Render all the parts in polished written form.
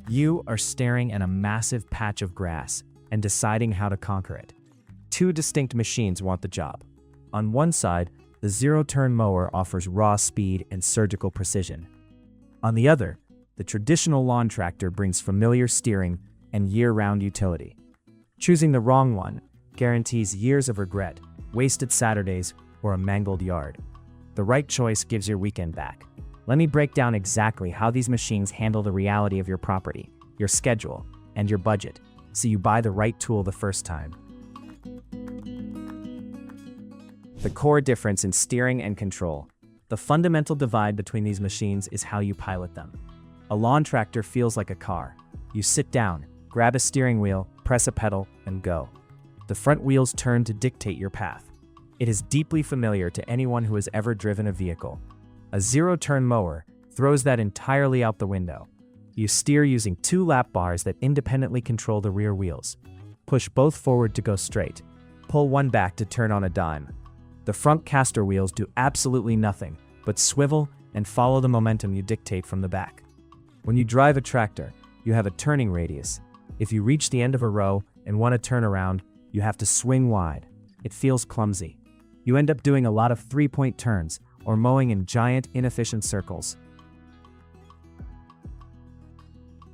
You are staring at a massive patch of grass and deciding how to conquer it. Two distinct machines want the job. On one side, the zero-turn mower offers raw speed and surgical precision. On the other, the traditional lawn tractor brings familiar steering and year-round utility. Choosing the wrong one guarantees years of regret, wasted Saturdays, or a mangled yard. The right choice gives your weekend back. Let me break down exactly how these machines handle the reality of your property, your schedule, and your budget, so you buy the right tool the first time. The core difference in steering and control. The fundamental divide between these machines is how you pilot them. A lawn tractor feels like a car. You sit down, grab a steering wheel, press a pedal, and go. The front wheels turn to dictate your path. It is deeply familiar to anyone who has ever driven a vehicle. A zero-turn mower throws that entirely out the window. You steer using two lap bars that independently control the rear wheels. Push both forward to go straight. Pull one back to turn on a dime. The front caster wheels do absolutely nothing but swivel and follow the momentum you dictate from the back. When you drive a tractor, you have a turning radius. If you reach the end of a row and want to turn around, you have to swing wide. It feels clumsy. You end up doing a lot of three-point turns or mowing in giant, inefficient circles.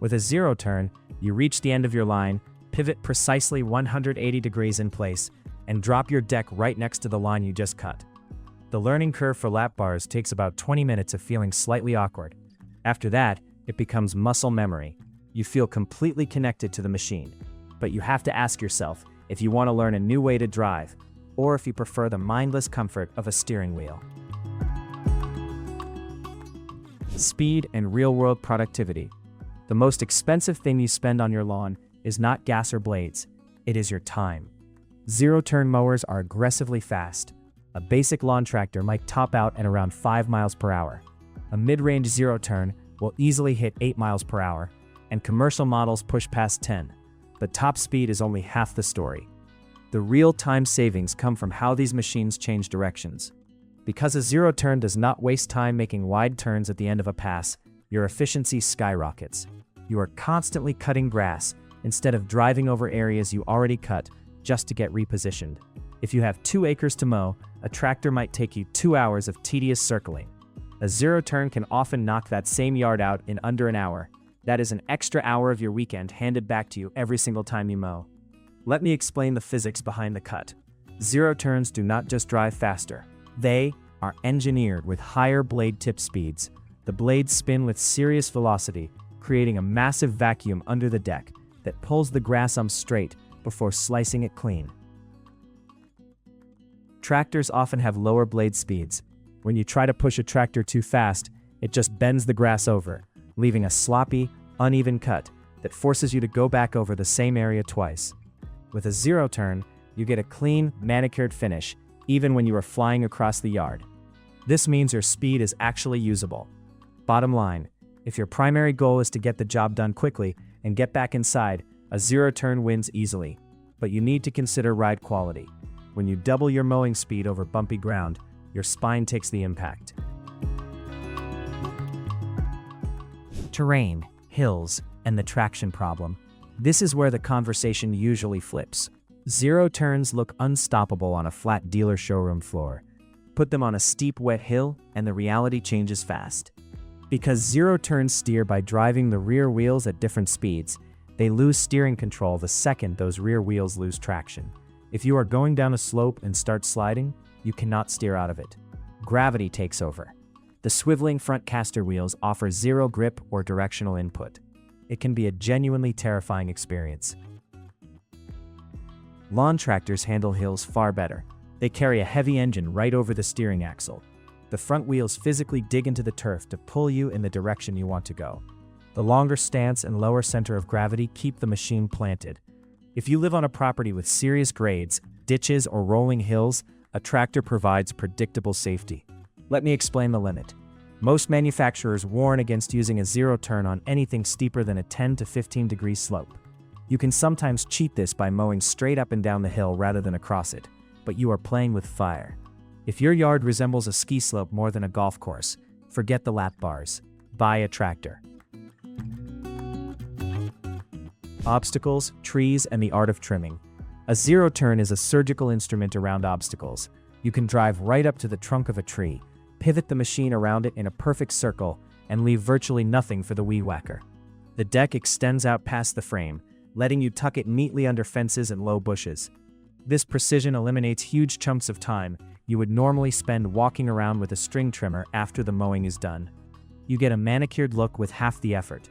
With a zero-turn, you reach the end of your line, pivot precisely 180 degrees in place, and drop your deck right next to the line you just cut. The learning curve for lap bars takes about 20 minutes of feeling slightly awkward. After that, it becomes muscle memory. You feel completely connected to the machine. But you have to ask yourself if you want to learn a new way to drive, or if you prefer the mindless comfort of a steering wheel. Speed and real-world productivity. The most expensive thing you spend on your lawn is not gas or blades, it is your time. Zero-turn mowers are aggressively fast. A basic lawn tractor might top out at around 5 miles per hour. A mid-range zero-turn will easily hit 8 miles per hour, and commercial models push past 10. But top speed is only half the story. The real time savings come from how these machines change directions. Because a zero-turn does not waste time making wide turns at the end of a pass, your efficiency skyrockets. You are constantly cutting grass instead of driving over areas you already cut just to get repositioned. If you have 2 acres to mow, a tractor might take you 2 hours of tedious circling. A zero-turn can often knock that same yard out in under an hour. That is an extra hour of your weekend handed back to you every single time you mow. Let me explain the physics behind the cut. Zero-turns do not just drive faster. They are engineered with higher blade tip speeds. The blades spin with serious velocity, creating a massive vacuum under the deck that pulls the grass straight before slicing it clean. Tractors often have lower blade speeds. When you try to push a tractor too fast, it just bends the grass over, leaving a sloppy, uneven cut that forces you to go back over the same area twice. With a zero-turn, you get a clean, manicured finish, even when you are flying across the yard. This means your speed is actually usable. Bottom line, if your primary goal is to get the job done quickly and get back inside, a zero-turn wins easily. But you need to consider ride quality. When you double your mowing speed over bumpy ground, your spine takes the impact. Terrain, hills, and the traction problem. This is where the conversation usually flips. Zero-turns look unstoppable on a flat dealer showroom floor. Put them on a steep, wet hill, and the reality changes fast. Because zero-turns steer by driving the rear wheels at different speeds, they lose steering control the second those rear wheels lose traction. If you are going down a slope and start sliding, you cannot steer out of it. Gravity takes over. The swiveling front caster wheels offer zero grip or directional input. It can be a genuinely terrifying experience. Lawn tractors handle hills far better. They carry a heavy engine right over the steering axle. The front wheels physically dig into the turf to pull you in the direction you want to go. The longer stance and lower center of gravity keep the machine planted. If you live on a property with serious grades, ditches, or rolling hills, a tractor provides predictable safety. Let me explain the limit. Most manufacturers warn against using a zero-turn on anything steeper than a 10 to 15 degree slope. You can sometimes cheat this by mowing straight up and down the hill rather than across it, but you are playing with fire. If your yard resembles a ski slope more than a golf course, forget the lap bars. Buy a tractor. obstacles, trees, and the art of trimming. A zero-turn is a surgical instrument around obstacles. You can drive right up to the trunk of a tree, pivot the machine around it in a perfect circle, and leave virtually nothing for the weed whacker. The deck extends out past the frame, letting you tuck it neatly under fences and low bushes. This precision eliminates huge chunks of time you would normally spend walking around with a string trimmer after the mowing is done. You get a manicured look with half the effort.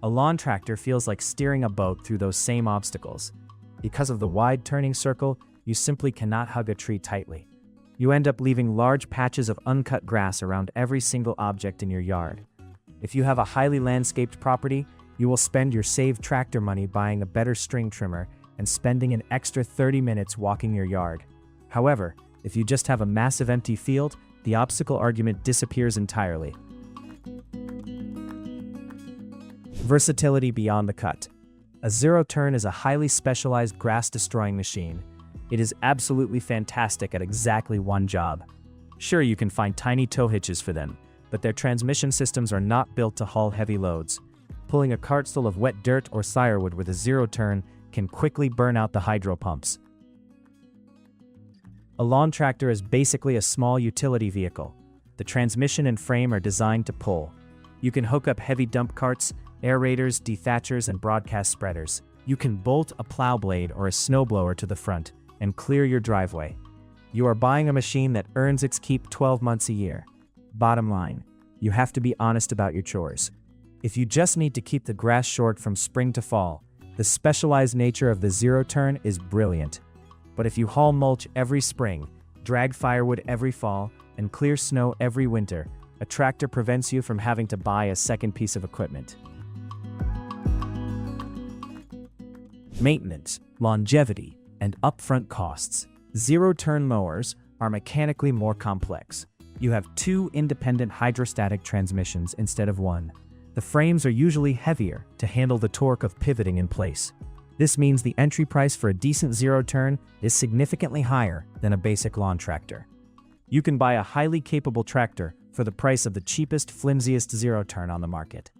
A lawn tractor feels like steering a boat through those same obstacles. Because of the wide turning circle, you simply cannot hug a tree tightly. You end up leaving large patches of uncut grass around every single object in your yard. If you have a highly landscaped property, you will spend your saved tractor money buying a better string trimmer and spending an extra 30 minutes walking your yard. However, if you just have a massive empty field, the obstacle argument disappears entirely. Versatility Beyond the Cut. A zero-turn is a highly specialized grass-destroying machine. It is absolutely fantastic at exactly one job. Sure, you can find tiny tow hitches for them, but their transmission systems are not built to haul heavy loads. Pulling a cart full of wet dirt or firewood with a zero-turn can quickly burn out the hydro pumps. A lawn tractor is basically a small utility vehicle. The transmission and frame are designed to pull. You can hook up heavy dump carts, aerators, dethatchers, and broadcast spreaders. You can bolt a plow blade or a snowblower to the front and clear your driveway. You are buying a machine that earns its keep 12 months a year. Bottom line, you have to be honest about your chores. If you just need to keep the grass short from spring to fall, the specialized nature of the zero-turn is brilliant. But if you haul mulch every spring, drag firewood every fall, and clear snow every winter, a tractor prevents you from having to buy a second piece of equipment. Maintenance, longevity, and upfront costs. Zero-turn mowers are mechanically more complex. You have two independent hydrostatic transmissions instead of one. The frames are usually heavier to handle the torque of pivoting in place. This means the entry price for a decent zero-turn is significantly higher than a basic lawn tractor. You can buy a highly capable tractor for the price of the cheapest, flimsiest zero-turn on the market.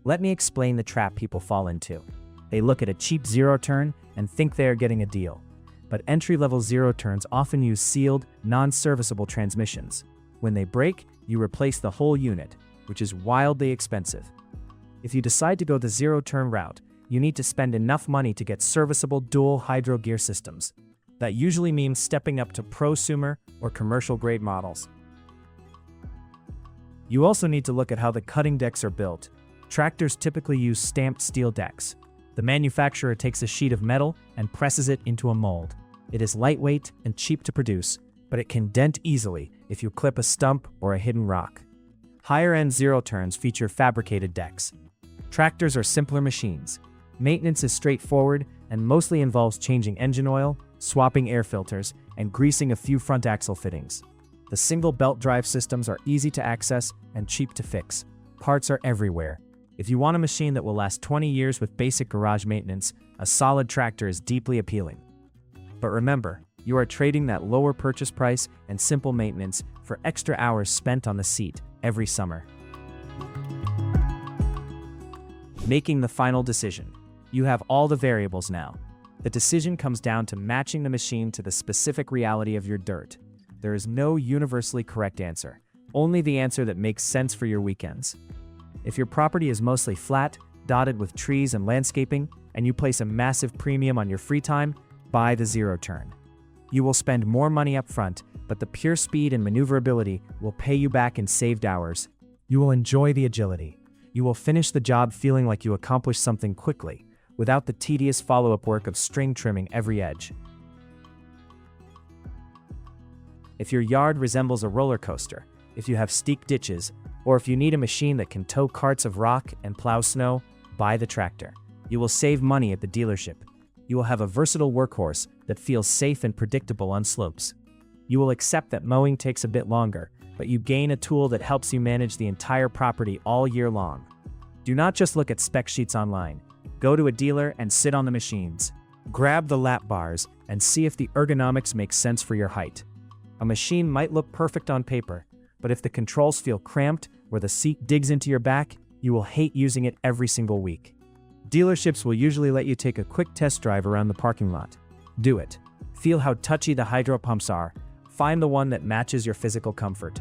Let me explain the trap people fall into. They look at a cheap zero-turn and think they are getting a deal. But entry-level zero-turns often use sealed, non-serviceable transmissions. When they break, you replace the whole unit, which is wildly expensive. If you decide to go the zero-turn route, you need to spend enough money to get serviceable dual hydro gear systems. That usually means stepping up to prosumer or commercial-grade models. You also need to look at how the cutting decks are built. Tractors typically use stamped steel decks. The manufacturer takes a sheet of metal and presses it into a mold. It is lightweight and cheap to produce, but it can dent easily if you clip a stump or a hidden rock. Higher-end zero-turns feature fabricated decks. Tractors are simpler machines. Maintenance is straightforward and mostly involves changing engine oil, swapping air filters, and greasing a few front axle fittings. The single belt drive systems are easy to access and cheap to fix. Parts are everywhere. If you want a machine that will last 20 years with basic garage maintenance, a solid tractor is deeply appealing. But remember, you are trading that lower purchase price and simple maintenance for extra hours spent on the seat every summer. Making the final decision. You have all the variables now. The decision comes down to matching the machine to the specific reality of your dirt. There is no universally correct answer, only the answer that makes sense for your weekends. If your property is mostly flat, dotted with trees and landscaping, and you place a massive premium on your free time, buy the zero-turn. You will spend more money up front, but the pure speed and maneuverability will pay you back in saved hours. You will enjoy the agility. You will finish the job feeling like you accomplished something quickly, without the tedious follow-up work of string trimming every edge. If your yard resembles a roller coaster, if you have steep ditches, or if you need a machine that can tow carts of rock and plow snow, buy the tractor. You will save money at the dealership. You will have a versatile workhorse that feels safe and predictable on slopes. You will accept that mowing takes a bit longer, but you gain a tool that helps you manage the entire property all year long. Do not just look at spec sheets online. Go to a dealer and sit on the machines. Grab the lap bars and see if the ergonomics make sense for your height. A machine might look perfect on paper, but if the controls feel cramped or the seat digs into your back, you will hate using it every single week. Dealerships will usually let you take a quick test drive around the parking lot. Do it. Feel how touchy the hydro pumps are. Find the one that matches your physical comfort.